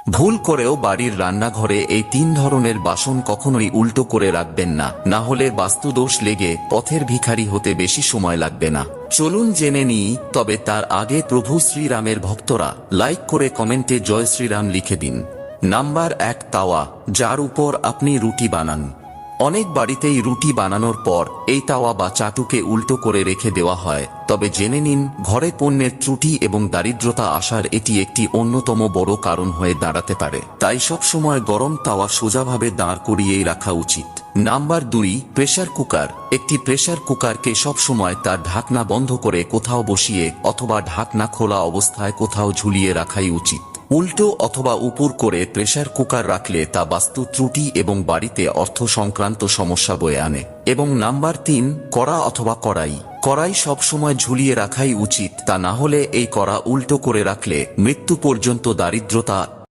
ভুল করেও বাড়ির রান্নাঘরে এই 3 ধরনের বাসন কখনোই উল্টো করে রাখবেন না, না হলে বাস্তুদোষ লেগে পথের ভিখারি হতে বেশি সময় লাগবে না। চলুন জেনে নিই, তবে তার আগে প্রভু শ্রীরামের ভক্তরা লাইক করে কমেন্টে জয় শ্রীরাম লিখে দিন। নাম্বার 1, তাওয়া, যার উপর আপনি রুটি বানান। অনেক বাড়িতেই রুটি বানানোর পর এই তাওয়া বা চাটুকে উল্টো করে রেখে দেওয়া হয়, তবে জেনে নিন ঘরে পণ্যের ত্রুটি এবং দারিদ্রতা আসার এটি একটি অন্যতম বড় কারণ হয়ে দাঁড়াতে পারে। তাই সব সময় গরম তাওয়া সোজাভাবে দাঁড় করিয়েই রাখা উচিত। Number 2, pressure cooker. একটি প্রেসার কুকারকে সব সময় তার ঢাকনা বন্ধ করে কোথাও বসিয়ে অথবা ঢাকনা খোলা অবস্থায় কোথাও ঝুলিয়ে রাখাই উচিত। উল্টো অথবা উপর করে প্রেসার কুকার রাখলে তা বাস্তু ত্রুটি এবং বাড়িতে অর্থ সংক্রান্ত সমস্যা বয়ে আনে। এবং নাম্বার 3, কড়া অথবা কড়াই। কড়াই সব সময় ঝুলিয়ে রাখাই উচিত, তা না হলে এই কড়া উল্টো করে রাখলে মৃত্যু পর্যন্ত দারিদ্রতা